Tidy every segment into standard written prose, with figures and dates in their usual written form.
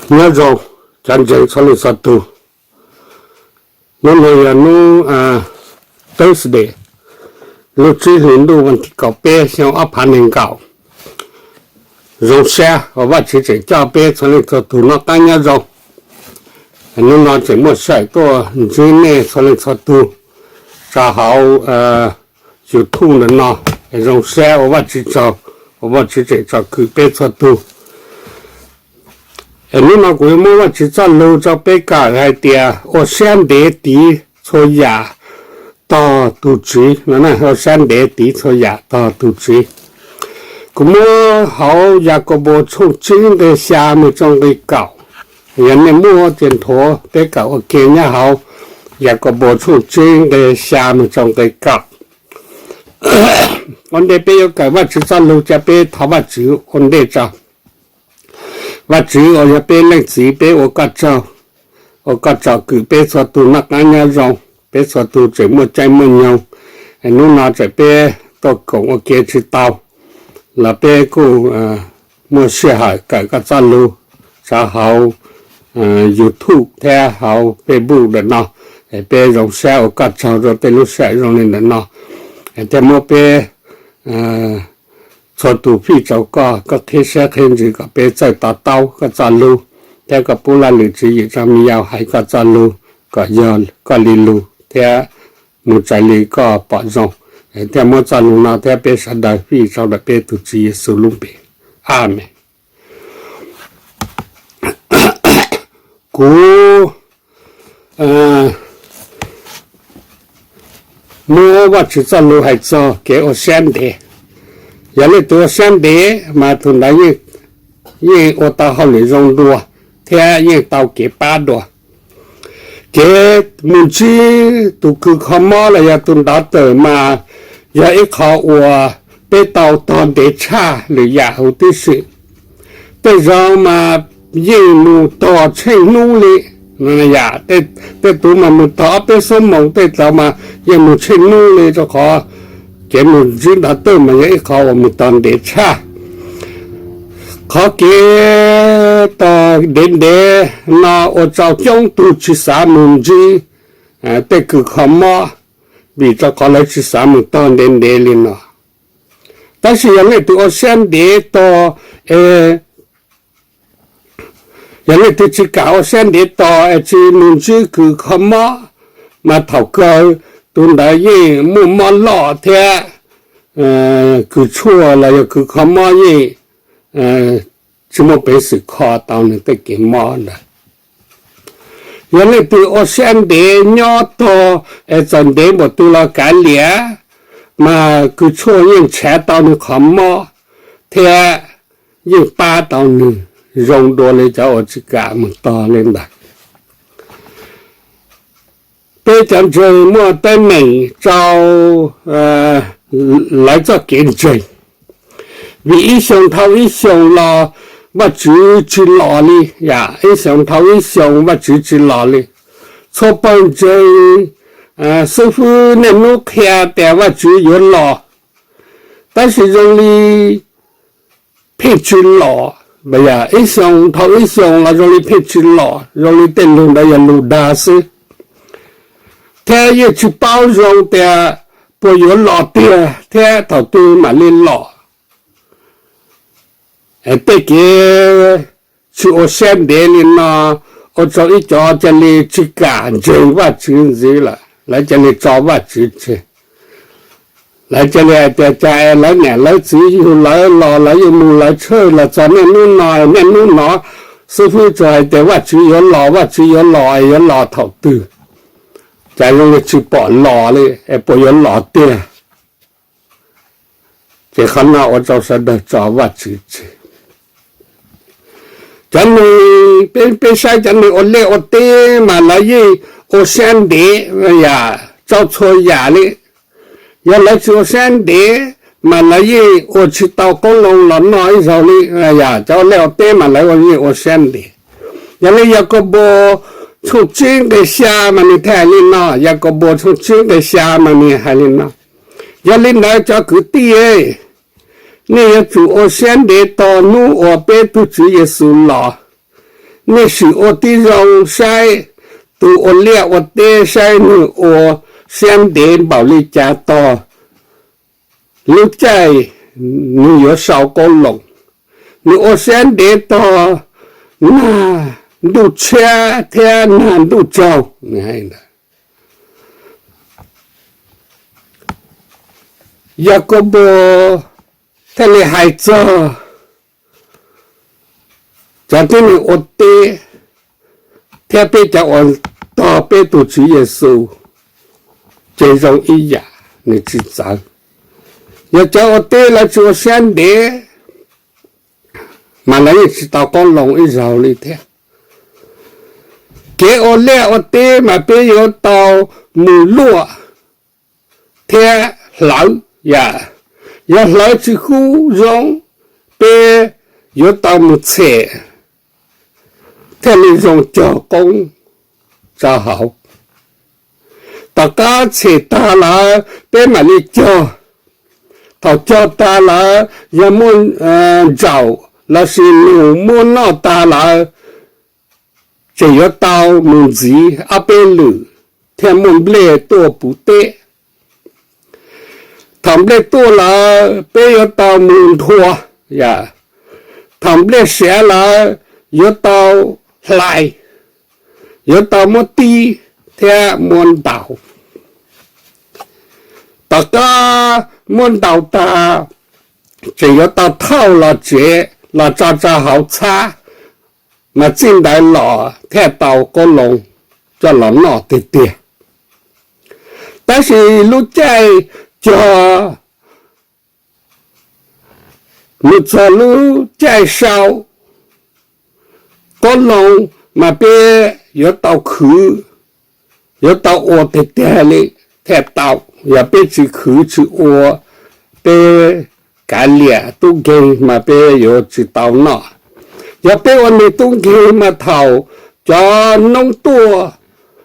nhớ rồi chân chân sau này sát tu nó này nó tới để lúc trước hiện đồ vẫn có bé xong áp hành hình cạo rồi xe và vắt chỉ cho bé sau này sát tu nó tăng nhớ rồi nó chỉ một sợi to dưới này sau này sát tu cho họ chịu thu là nó rồi xe và vắt chỉ cho cứ bé sát tu nếu mà quý mua mà chỉ cho lâu cho bé cả hai tia ở sen để tí cho nhà to tu trí nó là ở sen để tí cho nhà to tu trí cũng mua họ nhà có bộ chung chính để xa mới trong cái cậu hiện nay mua tiền thổ bé cậu ở kia nhà họ nhà có bộ chung chính để xa mới trong cái cậu còn để bé cái mà chỉ cho lâu cho bé tháo mà chịu còn để cho và chỉ ở nhà bé lên chỉ bé ở các cháu cứ bé so tu nát anh nhau bé so tu chỉ một trái một nhau nó nói chỉ bé tôi cũng ở kia chỉ tao là bé cũng mua xe hải cái các cháu lưu cho họ YouTube theo họ bé bu để nó bé dùng xe ở các cháu rồi bé lúc xe rồi nên để nó theo mua bé cho tụ phi cháu có thế sẽ thêm gì có bé chạy tao tao có trả lưu theo có bố là lựa chỉ cho mi ao hay có trả lưu có giờ có lì lưu theo một trái lì có bỏ rong theo một trả lưu nào theo bé sẽ đại phi sau đó bé tụ chỉ sử dụng bé amen cú mua vật chỉ trả lưu hay cho cái ở sen đấy giờ này tôi xem để mà thằng đấy như ô tô họ lấy rong đua theo như tàu kế ba đua cái mình chỉ tụ cứ không mò là giờ tụi đó tới mà giờ ít họ của bé tàu toàn để cha lấy nhà hậu tư sự bây giờ mà như một tàu trên núi đi là nhà để tụi mà một tàu bé sông mộng để tàu mà như một trên núi đi cho họ cái một chuyện đã tới mà những họ một tuần để cha họ cái ta đến để nó ở trong trong tu chỉ sa mùng gì để cứ không mà vì cho họ lấy chỉ sa một tuần đến để lên nó但是人类都要先得到人类都只搞先得到只目只cứ không mà thầu cơ tôi đã gì mua món lọ thế cứ chua là cứ không mua gì chỉ một bé sự khó tao nên tới cái món này giờ này từ ở sen để nhỏ to dần để một tu là cái lẻ mà cứ chua những trẻ tao nên không mua thế những ba tao nên rong đồ lấy cho ở chỉ cả một to lên đặt bây giờ chơi mua tên mình cho lấy cho kiến chơi vì ý xong thâu ý xong là mà chỉ lò đi ya ý xong thâu ý xong mà chỉ lò đi cho bọn chơi sư phụ nên nó kia để mà chỉ có lò 但是用你配置lò bây giờ ý xong thâu ý xong là用你配置lò用你电路的也路大是thế như chỉ bao dung để bồi dưỡng lọ tiền thế đầu tư mà lên lọ để cái chỉ ở xem để lên nó ở chỗ ít chỗ cho nên chỉ cả chơi và chơi gì là lại cho nên cho và chơi lại cho nên để chạy lại nhẹ lại chỉ lại lọ lại mù lại chơi là cho nên nó sư phụ cho để và chơi lọ và chơi lọ đầu tư chạy luôn chỉ bỏ lò đi, bỏ vô lò tiền, chỉ khả năng ở trong sân được cho vật chữ, chẳng nên bên sai chẳng nên ở lẽ ở tê mà lấy gì ở sen để nhà cho thôi nhà đi, giờ lấy chỗ sen để mà lấy gì ở chỉ tàu công long nó nói rồi đi nhà cho lẽ ở tê mà lấy ở gì ở sen để, giờ lấy giờ có bộ chung chính cái xa mà mình thay lên nó, giờ có bộ chung chính cái xa mà mình thay lên nó, giờ lên đó cho cứ tiề, nếu chủ ở sen để tao nu ở bên tu chỉ Giêsu lò, 你是我的容晒，对我了我的晒你我先得保利加多，你在你有少个龙，你我先得多，那路车天那路走，你看的。雅各伯他的孩子，在这里我的，他被叫我到被主主耶稣，最容易呀，你知道？要叫我的了做先的，马来也知道讲容易绕里的，给我了我的嘛，别有到母落，天老。呀，要老之后用被有到目前，他们用教工就好。大家切大了，被嘛你教，他教大了，要么找，那是牛么闹大了，就要到门子阿边路，他们不来多不得。ทำได้ตัวละเปยตามุนทัวอย่าทำได้เสียละยตาไหลยตามตีเทียมวนดาวตะกามวนดาวตาจะยตาเท่าละเจละจ้า好差มาจิ้มได้หล่อแค่เตาก็ลงจะหล่อหน่อเตี้ยแต่是รู้ใจ叫你走路再少，个龙嘛别要到去，要到我的店里才到，也别去去我别干练都给嘛别要去到那，也别我们都给嘛头，叫弄多，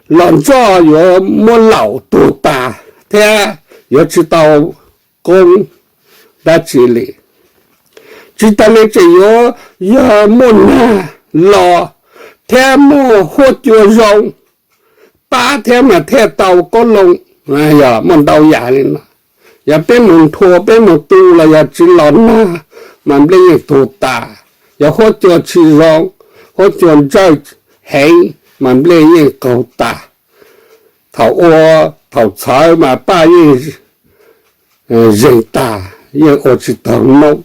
乱糟要没老多大，他。要知道公在这里，知道你只要木呢老，天木或者容，8天嘛天到个龙，哎呀，门到眼里了，也被门拖被门堵了，也知道那，มันไม่ยังตัวตาอย่า或者去容，或者在黑，มันไม่ยัง高大，头我头菜嘛把人。人大要我去当弄，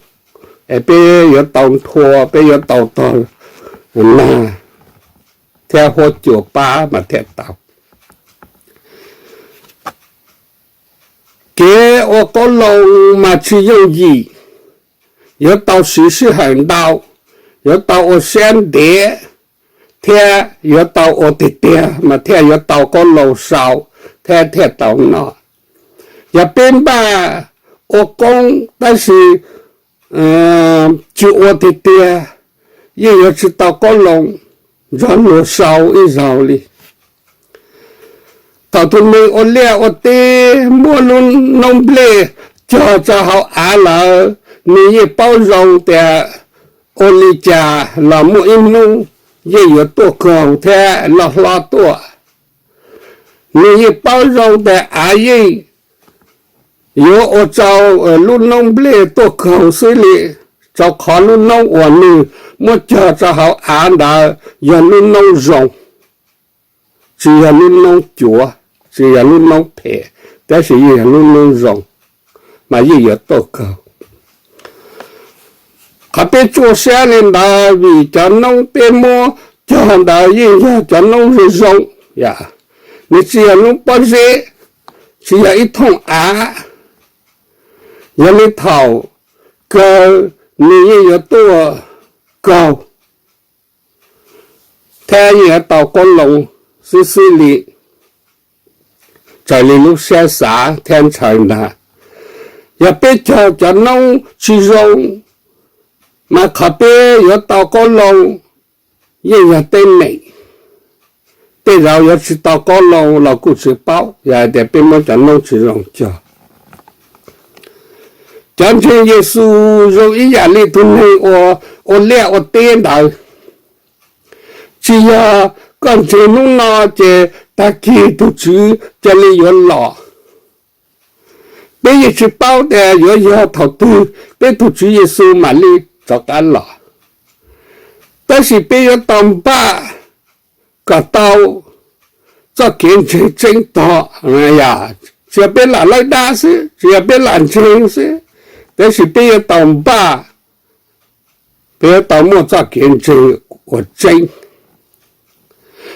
别要当拖，别要当那，天或酒吧嘛天到，给我个龙嘛去用意，要到时时很到，要到我先的，天要到我的爹嘛天要到个楼少，天到那。也变吧，我讲，但是，就我的爹，也要知道个龙，让我烧一烧哩。到头来我俩我的莫论弄不来，就好安了，你也包容的，我的家老母一弄也有多高的老多，你也包容的阿姨。有我找路弄不来多口水里，找考路弄我呢，我就好安的，要路弄容，只要路弄脚，只要路弄皮，但是也路弄容，嘛也有多口。还别做下来那为叫弄别么，叫那也要叫弄是容呀，你只要弄不热，只要一桶啊。要你头高，你也要多高，他也要到个龙是里，在你路下啥天长的，要别叫弄去容，嘛可别要到个龙，也要对美，对然后要去到个龙老古吃包，也得别么叫弄去容叫。讲成耶稣容易眼里头呢，我俩我颠倒，只要刚才弄那这大家都知这里有老，别一直包的要投资，别都知耶稣嘛里找干了，但是别要当把个刀，这坚持真多，哎呀，这别拿来打死，这别拿真死，但是别要当把，别要当莫这坚持我真。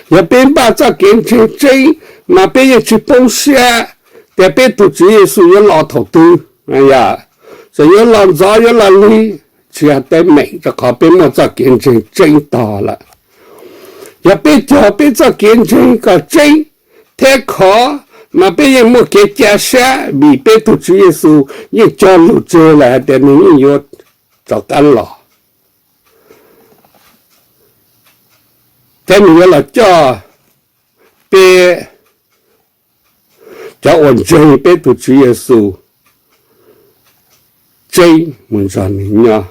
也别把这坚持真，嘛别要去剥削，但别都只也是有老头多，哎呀，这有老早有老累，只要得美，这靠别莫这坚持真到了，也别叫别这坚持个真，太可，嘛别也莫给加些，未别都只也是一叫路走了，但你有找干了。但你要来叫别叫我真别都主耶稣真问上你呀，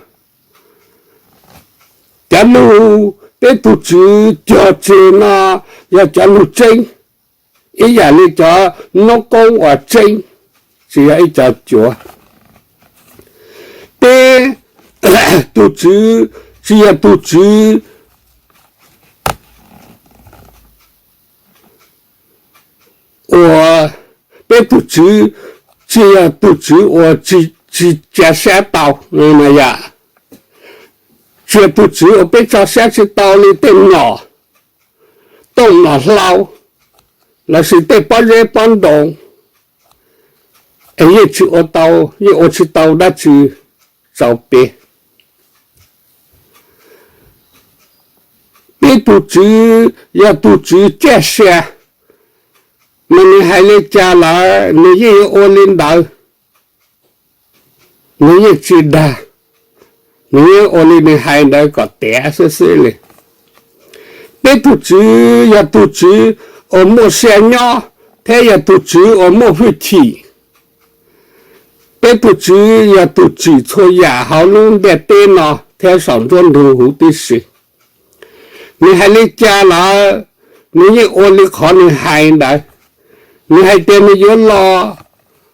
但路别都主叫真啊，要叫路真，一样你叫农工话真，只要一叫叫，别都主只要都主。我别不知，只要不知我只加下刀，那呀，这不知我别找下去刀里电脑，动脑捞，那是得把人搬动，也去我刀，也我去刀那去找别，别不知要不知加下。那你还来家来，你也有我领导，你也知道，你有我领导还那个点是谁嘞？别都知也都知，我莫想要，他也都知我莫会提，别都知也都知错也好弄的电脑，他上转头后的事，你还来家来，你有我领可能还来。你还点你有老，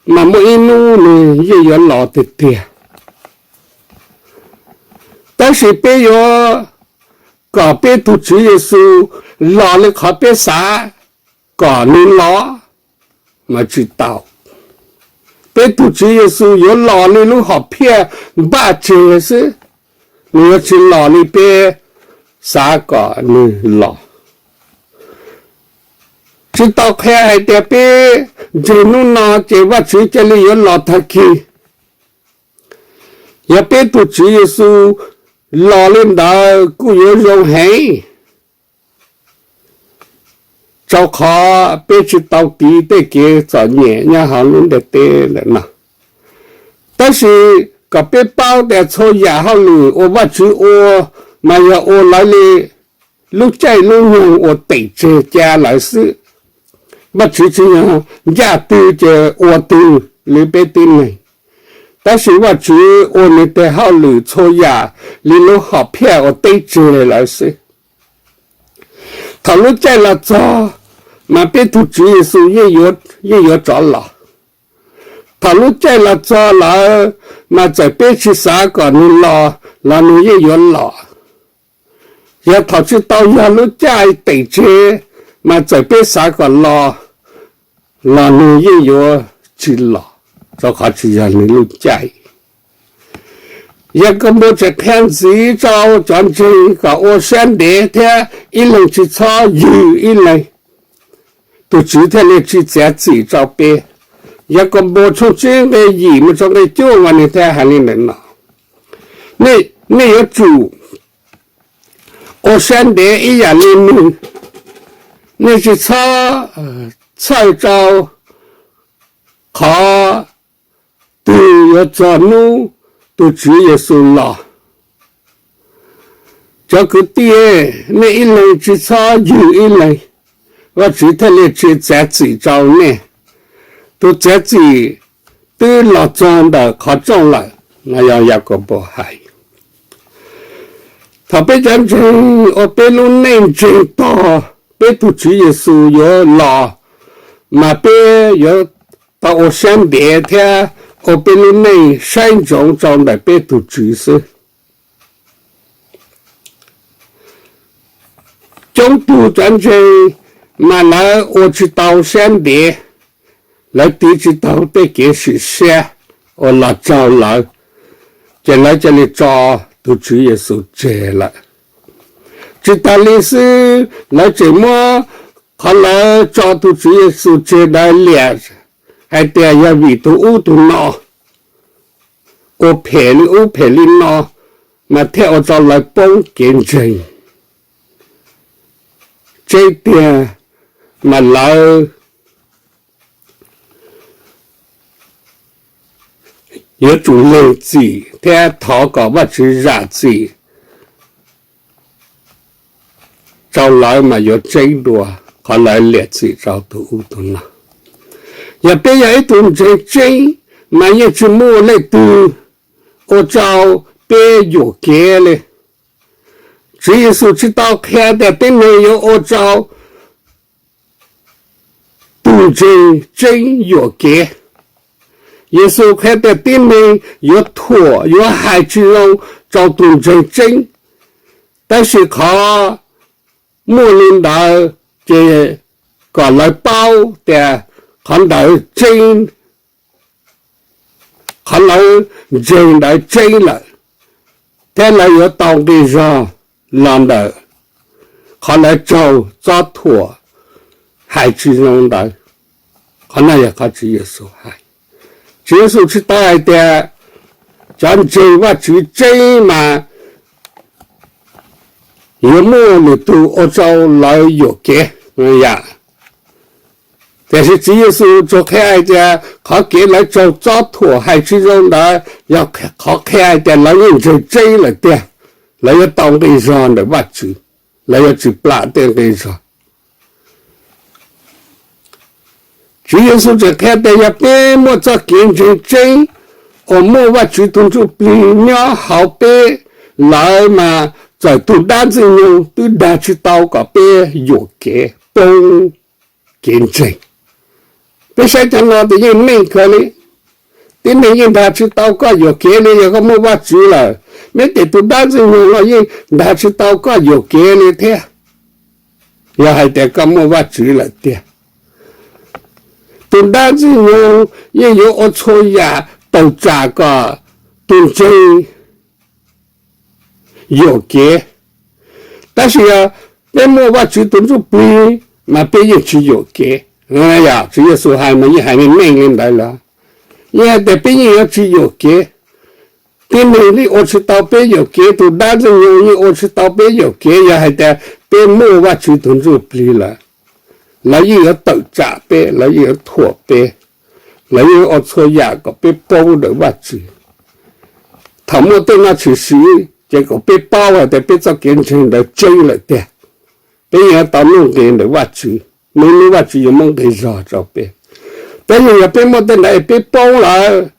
那么一路呢也有老的点，但是别有个别都只有是老了可别啥，个你老，我知道，别都只有是有老了路好骗，把这是，你要去老里边啥个你老。知道开还得别，这弄那这我去这里有老太去，也别都只有是老领导固有容黑，照考别去到底得给早年然后弄得对了呢。但是个别包的错也好了，我去我没有我来了，路在路用我对着家来是。我只这样，家对着我对里边的人，但是我只我们的好路错呀，你路好骗我对着来是，他路在了做，那边都只是也有找了，他路在了做了，那在边去啥个你了，那你也有了，要他去到呀路在对着，那在边啥个了。那你也有去了，这还是让你路在。一个么子看自找转正个，我想的他一人去炒有一人，都知道你去在自找别。一个么从这个一么从个就完了，他还能了。你要做，我想的一样的你去炒菜招他都要做路，都只有收了。这个店那一类去炒有一类，我知道你去在自招呢，都在自都老种的靠种了，那样一个不害。他被讲成我被路内真多，被土主耶稣有老，嘛被有到我身边天，我被路内山中长的被土主是。中途战争嘛来我知道身边，来地知道被给实现，我来找来，就来这里找。都主耶稣接了，知道历史来怎么，后来找到主耶稣接来连，还得要为都乌都闹，我陪你闹，那天我找来帮见证，这点嘛来。有种类子，他讨个不知啥子，找来嘛有真多，后来列子找到乌东了。也别有一种真，嘛也只摸来读，我找别有给了，只有说知道看的并没有我找读真有给。耶稣看到对面有驼有海之肉找到真，但是靠莫领导这个来包的看到真，看到真来真了，但来有当地上让的，看来找驼海之肉的，看来也看只耶稣海。耶稣是带的，讲真话是真嘛，有么你都按照来有给呀。但是耶稣做开的，他给来找托，还是让他要好开的，来用真了的，来要当地上的话子，来要去不拉的地上。主耶稣在看到一边莫做见证真，我莫话主动就比鸟好边来嘛，在都单子用都拿去祷告边有给帮见证，别想讲老的人没可能，对面人拿去祷告有给了，有个莫话主了，没得都单子用了人拿去祷告有给了的，也还得个莫话主了的。都单子用也有我错呀，都这个都真有给，但是呀，那么我主动就不嘛别人去有给，哎呀，这耶稣还没命令来了，也得别人要去有给，别人的我去到别有给，都单子用我去到别有给，也还得别么我主动就不了。来又有斗炸呗，来又有拖呗，来又有错牙个被包的袜子，他们到那去洗，结果被包了的被做变成了真了的，被人到弄点的袜子，弄的袜子又弄给绕着呗，但是也被没得来被包了，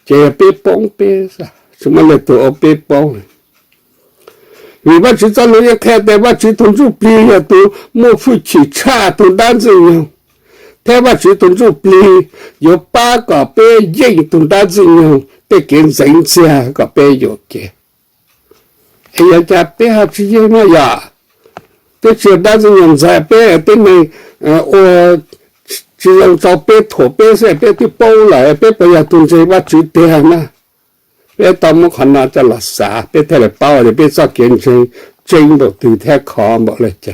这也被包呗是，什么来都被包了。你把这张人家看的，把这动作变也都莫会去查，都单子用。他把这动作变有8个被人都单子用，得跟人家个被有给。哎呀，家别下去用了呀，这这单子用在别对面，我只用找别拖别些别的包来，别不要动这把这点呢。别到么看那在垃圾，别太来包的，别做见证，真的对太看没了的。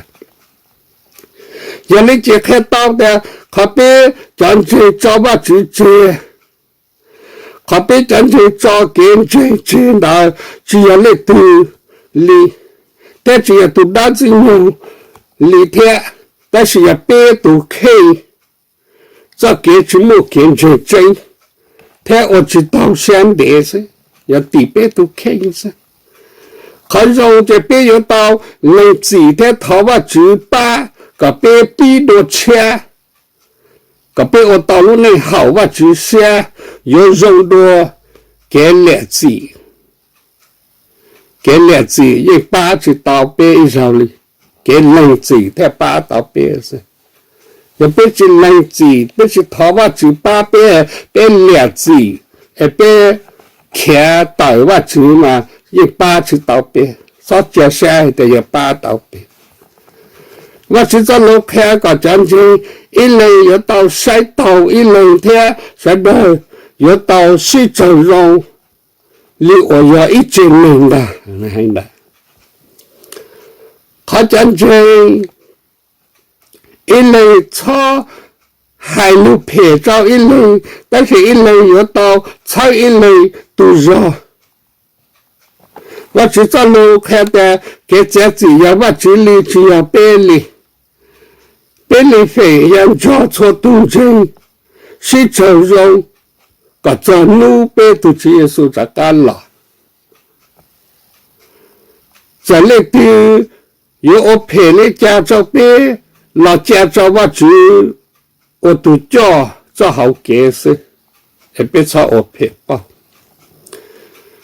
原来这看到的，可别讲这找把主接，可别讲这找见证，真的只要来读里，但只要读单子用里天，但是要别读开，这给什么见证真，他我知道想的是。要地边都看一下，看上这边有到能自的头发举巴，个边比多钱，个边我道路内好话举些，有肉多给列子，给两子一把去倒背上里，给冷子他把倒背是，也别去冷子，别去头发去把别两子，也别看倒发去嘛，一把去倒背，少接下的一把倒背。我去在路看个将军，一人要到晒到，一人天晒到要到水中容，离我要1.0的，很的。他将军一人操海路拍照一人，但是一人要到操一人都热。我去在路看的，给这子要我这里就要背里。别里飞人交错斗争，是承容，个做奴别都只耶稣在干了。这里的有我陪你家照别，老家照我住，我都叫做好解释，也别吵我陪吧。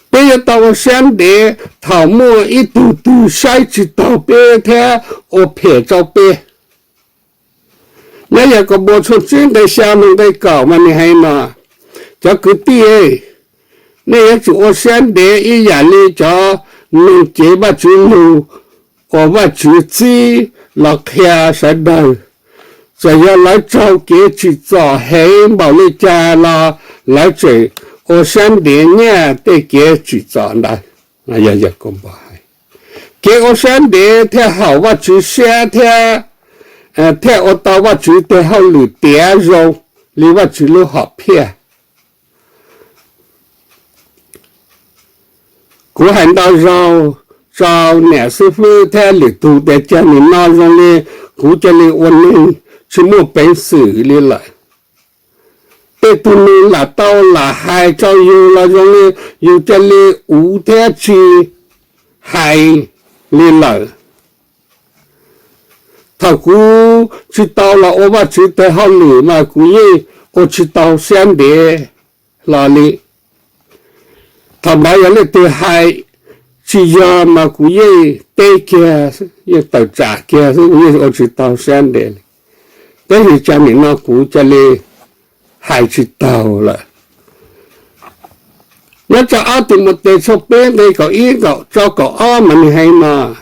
别要到我乡里，头毛一嘟嘟晒起到别天，我陪照别。那个没出真的下面的搞嘛，你还嘛？叫个爹，那也就我乡里一眼里叫能接把住路，我把住子老开山头，这要来找给去找黑毛的家啦，来这我乡里呢得给去找来，那也讲不还，给我乡里太好，我去夏天。听我到我住的好路点肉，你我住路好骗。古很多肉，找两师傅他里头的家里那种的，古家里我们去没本事里来。对对面拿刀拿海找有那种的，有家里5天去海里来。他姑去到了，我把去得好路嘛，姑爷我去到乡里那里，他妈要来对海去呀嘛，姑爷对家也到家家，所以我去到乡里，但是家里那姑家里还去到了，那这阿弟没得出边那个一个找个阿嘛你还嘛？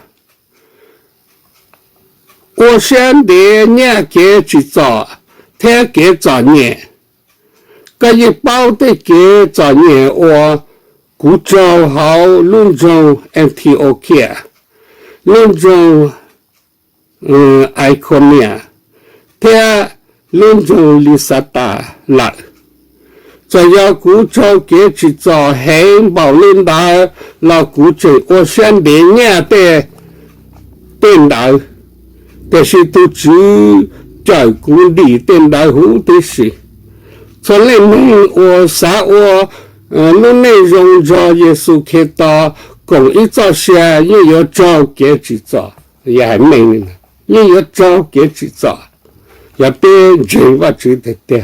我乡里年给去找，他给找年，这一包的给找年，我古州好龙州 NTOK， 龙州爱科面，他龙州里萨达来，这要古州给去找黑毛领导，老古州我乡里年的领导。但是都只照顾你的老虎的事，从来没我啥我那内容着耶稣看到公益早下也要照给去做，也还没呢，也要照给去做，要别人我觉得的，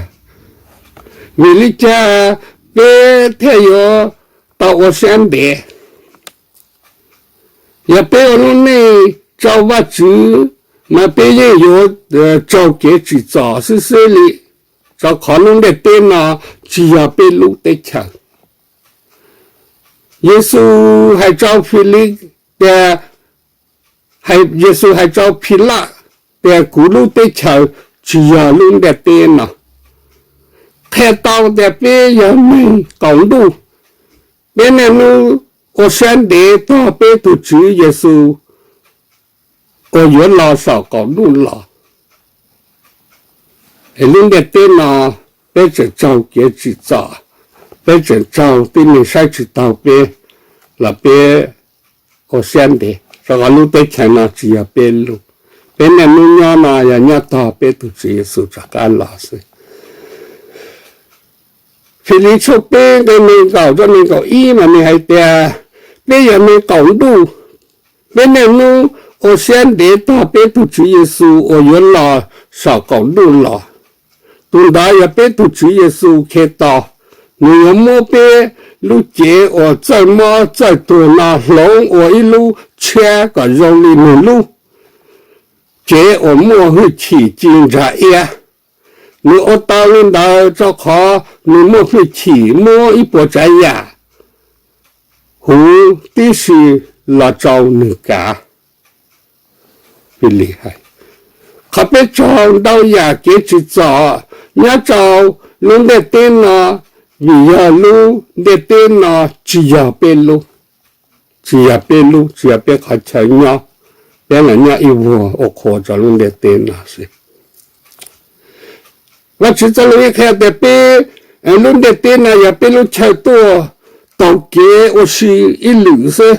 为了家别太要到我身边，也别我那内照我住。那别人有找给去找是这里，找可能的电脑只要被录得强。耶稣还找腓力的，耶稣还找皮拉的咕噜的强，只要录的电脑。看到的别人们讲路，别人路我想得到别都知耶稣。我有老少搞路了，弄的电脑别只找给去找，别只找对你晒去到别那边，我想的，这个路的钱呢只要别路，别那路呢嘛人家到别都直接收着干老师。菲律出别的没搞着没搞一嘛你还得，别人没搞路，别那路。我想得到别都主耶稣，我原来少搞路了，东大也别都主耶稣看到，你有莫别路接我再么再多那龙我一路切个容易的路，接我莫会起警察呀。你我到领导做好，你莫会起莫一波在呀。胡的是老早你家，不厉害。他被撞到呀，给去找，要找弄的电脑，你要录的电脑，只要别录，只要别开成呀，别人家一我可着弄的电脑是。我只在那看的别，弄的电脑也别录太多，到给我是一路是，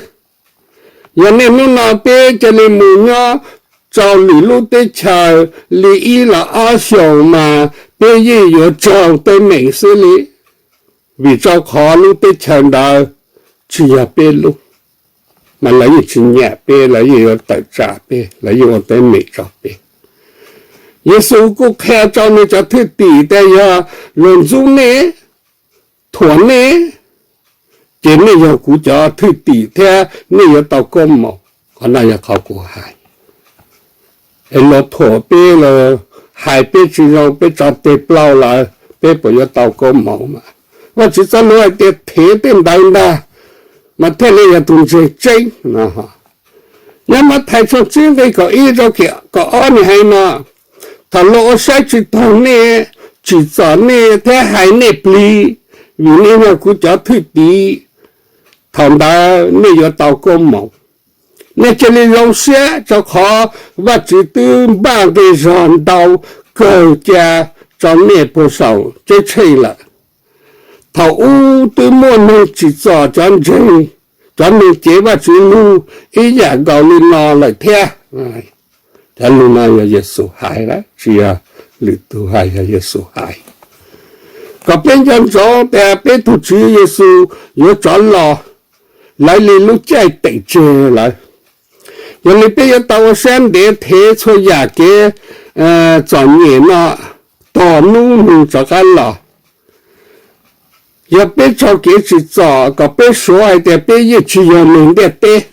原来弄那边这里没呀。找你路的桥，你一了阿小嘛，别也有找的美食里，为找考路的桥道，只要别路，嘛来一只年别，来也有得炸别，来有的美找别。耶稣过开找你就特地的呀，轮住呢，拖呢，这你要顾着特地的，你要到公墓，可能要考过海。了驼背了，海边只让被找得不了，被不要到个毛嘛。我只在那的铁定当的，嘛天里也东西真那哈。要么太上真的个一着个安尼嘛，他落下去当呢，只找呢，他还呢不离，因为那国家退地，他那你要到个毛。那这里有些就好，我只得把给上到国家找那不少，这吹了。他屋对莫能制造战争，咱们这把之路一样搞你拿来听，哎，咱路那也受害了，只要路途还也受害。个边疆走的边途去也是有转了，来你路再得着了。有你别要到我山地提出亚给早年了，到农这个了，要别找给去找个别说的别一直要弄的对，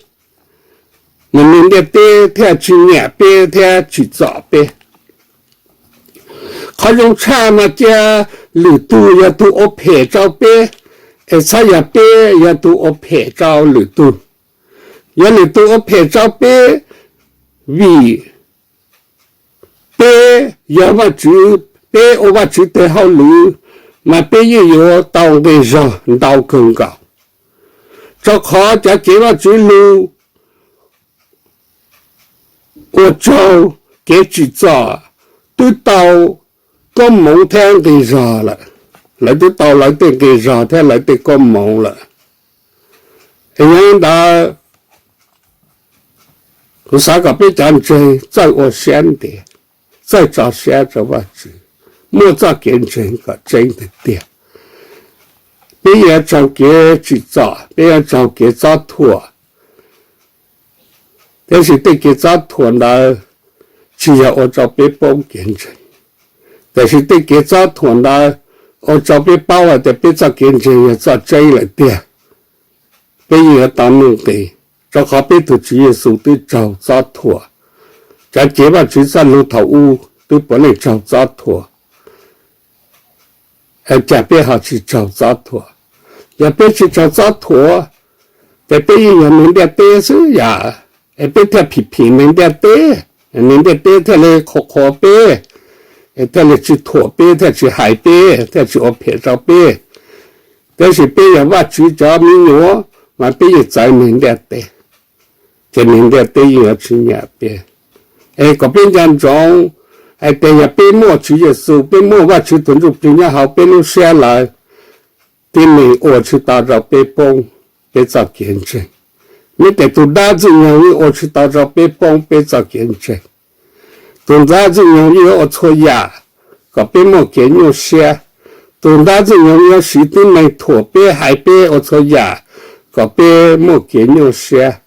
弄的对他去年别他去找别，他用车嘛家路途要都我拍照别，他也别要都我拍照路途。原来都我拍照片，为别要么只别我只得好路，嘛别也有到的上到更高，这好在给我只路，我找给制造都到个蒙天的上了，来都到来的给上天来的个蒙了，人家。我三个被战争在我先的，再找先着位置，莫再跟真个真的点。别人找给制造，别人找给找托，但是得给找托呢，只要我找别帮跟真，但是得给找托呢，我找别包啊的别找跟真也找真了点，别人当弄的。这好比都只有手对找杂托，咱这把只在路头屋都不能找杂托，这边好去找杂托，要别去找杂托，这边有人家对是呀，别他批评人家对，人家对他来靠边，他来去托边，他去海边，他去我拍照边，但是别人话只找民谣，嘛别人在人家对。这人家对要去那边，个边疆中，对呀边莫去也是，边莫话去屯住边疆好边路下来，对面我去打造边帮，别找见证，你得都打字容易我去打造边帮别找见证，都打字容易我错呀，个边莫见有些，都打字容易是对面妥边海边我错呀，个边莫见有些。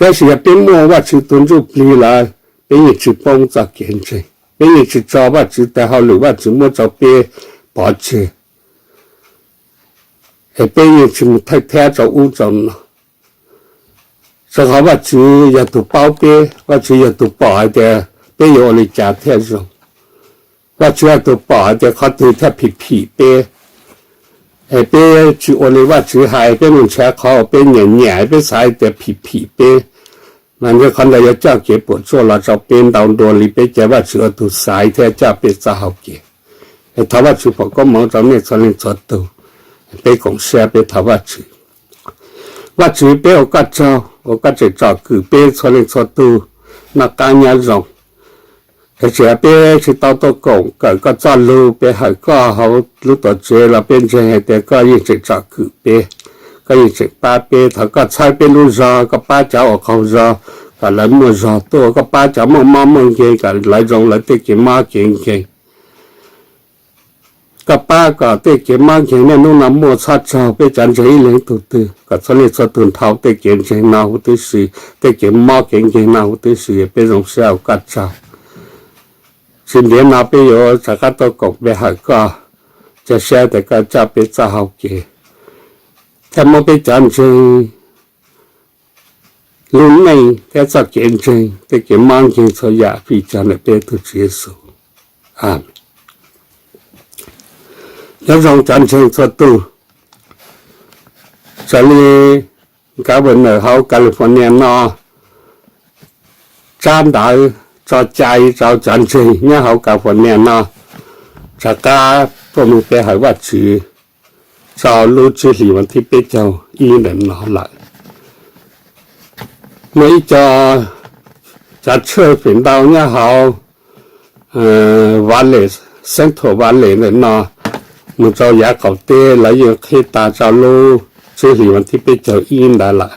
但是也别莫话去屯住边来，别也去帮找见证，别也去找话去带好路话去莫找别保持， แต่เป็นยังชิม太แท้จะอู้จนสเขาว่าจืออย่าถูกเป้าเป้ว่าจืออย่าถูกป่อแต่เป้ยอริจาแท้จงว่าจืออย่าถูกป่อแต่เขาถือแท้ผีเป้ไอ้เป้จืออริว่าจือหายเป้มันแช่เขาเป้เนี่ยเป้สายแต่ผีเป้มันก็คนเราจะเจ้าเก็บปวดชั่วเราจะเป็นดาวดวงลีเป้จะว่าจือถูกสายแท้เจ้าเป้จะหาเก็บไอ้ท้าวจือผมก็มองจำเนี่ยสลิงสดตัวเป้ของเสียเป้ท้าวจือว่าจือเป้ก็เจ้า我个这照顾别出来出都那干年容，而且别去到工，个走路别还搞好路到这了，变成还得个一直照顾别，个一直把别他个菜别路上个把家我靠上，个人么上多个把家么给个来容来得给马给。ก็ป้าก็เตะเก็บมากอย่างนี้นู่นน้ำมัวชัดเจ้าไปจันทร์อีเลี้ยงตุ่นก็สลิดสตุนเท้าเตะเก็บเชียงนาหุติสีเตะเก็บมากเก่งนาหุติสีเป็นรงเสียวกัดเจ้าสิ่งเดียวนาไปอยู่จากการตกไปหาก็จะเสียแต่ก็จะไปจะหาเกี่ยถ้าไม่ไปจันทร์ลุงไม่แค่จะเก็บเชียงเตะเก็บมากเก่งสยามพิจารณาเป็นตุเยซูอาเมนแล้วเราจันทร์สัตว์สลีกับวันเหนือเขาแคลิฟอร์เนียนอจานได้จะใจจะจันทร์เนี่ยเขาแคลิฟอร์เนียนอจากการพวกมึงไปหาว่าจือจะรู้จือหลีวันที่เป็นเจ้าอีเหนือนอหลักไม่จะเชื่อเป็นดาวเนี่ยเขาวันเลยเส้นถั่ววันเลยเหนือนอมันจะอยากเขาเตะแล้วยังคิดตาจะรู้ชื่อหลีวันที่เป็นเจ้าอินได้ละ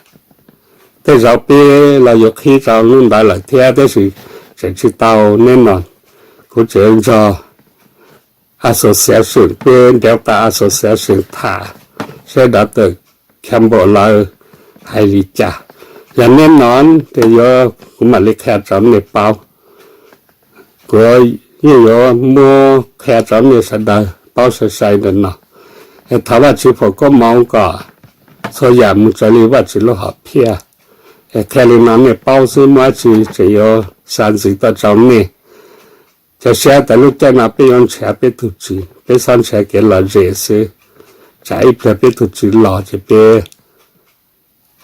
แต่เราเป้เราอยากคิดจะรู้ได้ละเท่าได้สิจะชิดเตาแน่นอนกูเจอจะ association เป็นเดลต้า association ท่าใช้ดัตเตอร์แคมเบอร์เราให้ลิจ่าอย่างแน่นอนแต่ยอกูมาเล็กแค่จำในเปล่ากูยี่ยอมัวแค่จำในสัตว์包是晒的呢，他ว่า只不过毛个，所以木这里ว่า只落好片，看里那面包是么只有30多张呢，就现在路在那边用钱别投资，别上钱给了热死，再一边别投资老这边，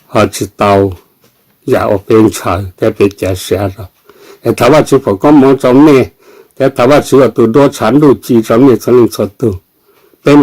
好知道，也我边炒，在边加些了，他ว่า只不过毛张呢。แต่ถ้าว่าเชื่อตัวโดชันดูจีจำเนี่ยสลิงสดตัวเป็น